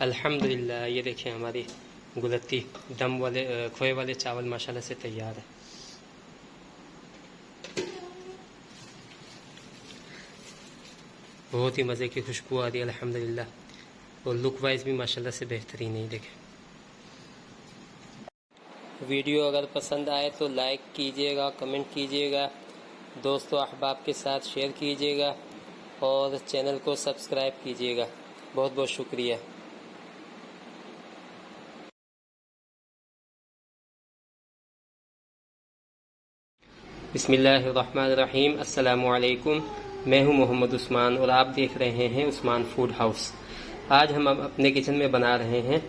अल्हम्दुलिल्लाह। ये देखें हमारी गुलत्ती दम वाले खोए वाले चावल माशाल्लाह से तैयार है। बहुत ही मज़े की खुशबू आ रही है अल्हम्दुलिल्लाह, और लुक वाइज भी माशाल्लाह से बेहतरीन है। देखें, वीडियो अगर पसंद आए तो लाइक कीजिएगा, कमेंट कीजिएगा, दोस्तों अहबाब के साथ शेयर कीजिएगा और चैनल को सब्सक्राइब कीजिएगा। बहुत बहुत शुक्रिया। बिस्मिल्लाहिर्रहमानिर्रहीम। अस्सलामु अलैकुम। मैं हूं मोहम्मद उस्मान और आप देख रहे हैं उस्मान फूड हाउस। आज हम अपने किचन में बना रहे हैं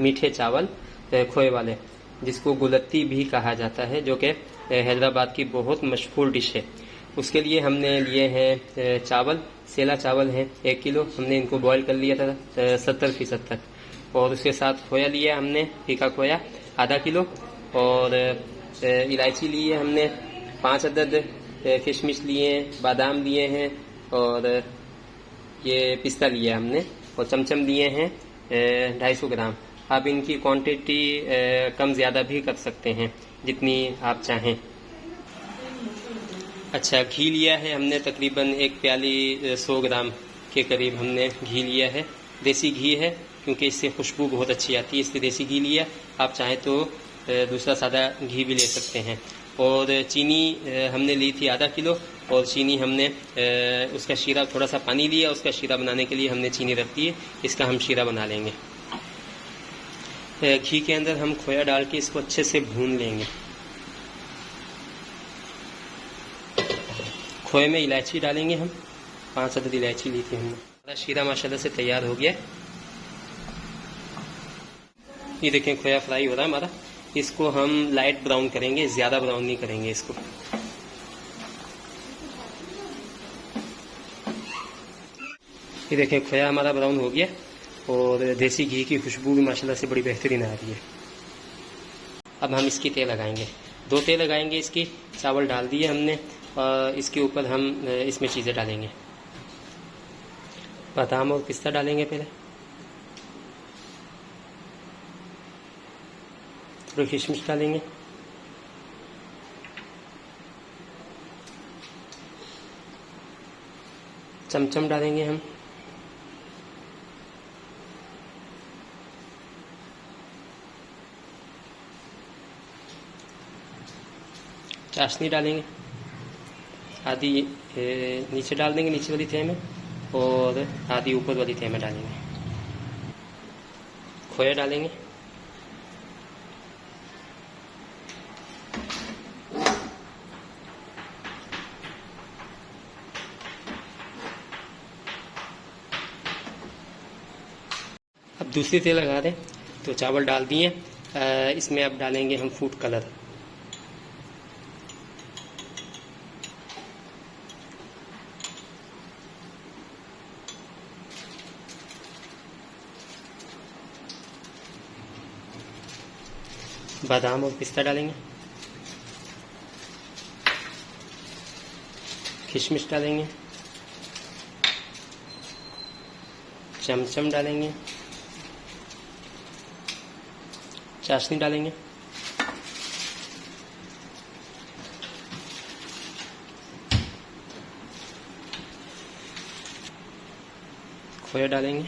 मीठे चावल खोए वाले, जिसको गुलत्ती भी कहा जाता है, जो कि हैदराबाद की बहुत मशहूर डिश है। उसके लिए हमने लिए हैं चावल, सेला चावल हैं 1 किलो। हमने इनको बॉईल कर लिया था 70% तक, और उसके साथ खोया लिया हमने, फीका खोया आधा किलो, और इलायची ली है हमने 5 अदद, किशमिश लिए हैं, बादाम लिए हैं, और ये पिस्ता लिया हमने, और चमचम लिए हैं 250 ग्राम। आप इनकी क्वांटिटी कम ज़्यादा भी कर सकते हैं जितनी आप चाहें। अच्छा, घी लिया है हमने तकरीबन 1 प्याली 100 ग्राम के करीब हमने घी लिया है। देसी घी है क्योंकि इससे खुशबू बहुत अच्छी आती है, इसलिए देसी घी लिया। आप चाहें तो दूसरा सादा घी भी ले सकते हैं। और चीनी हमने ली थी आधा किलो, और चीनी हमने उसका शीरा, थोड़ा सा पानी लिया, उसका शीरा बनाने के लिए हमने चीनी रख दी है। इसका हम शीरा बना लेंगे। घी के अंदर हम खोया डाल के इसको अच्छे से भून लेंगे। खोए में इलायची डालेंगे हम, 5 अदद इलायची ली थी हमने। हमारा शीरा माशाल्लाह से तैयार हो गया। ये देखें खोया फ्राई हो रहा है हमारा। इसको हम लाइट ब्राउन करेंगे, ज़्यादा ब्राउन नहीं करेंगे इसको। ये देखें खोया हमारा ब्राउन हो गया, और देसी घी की खुशबू भी माशाल्लाह से बड़ी बेहतरीन आ रही है। अब हम इसकी तेल लगाएंगे, 2 तेल लगाएंगे इसकी। चावल डाल दिए हमने, और इसके ऊपर हम इसमें चीज़ें डालेंगे। बादाम और पिस्ता डालेंगे पहले, थोड़ी किशमिश डालेंगे, चमचम डालेंगे हम, चाशनी डालेंगे आधी, नीचे डाल देंगे नीचे वाली तह में, और आधी ऊपर वाली तह में डालेंगे। खोया डालेंगे, अब दूसरी तेल लगा दें तो चावल डाल दिए। इसमें अब डालेंगे हम फूड कलर, बादाम और पिस्ता डालेंगे, किशमिश डालेंगे, चमचम डालेंगे, चाशनी डालेंगे, खोया डालेंगे,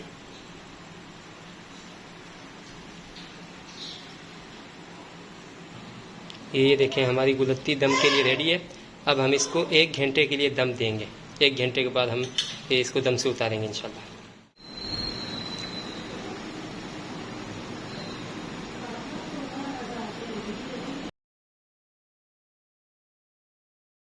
ये देखें हमारी गुलत्ती दम के लिए रेडी है। अब हम इसको 1 घंटे के लिए दम देंगे। 1 घंटे के बाद हम इसको दम से उतारेंगे इंशाल्लाह।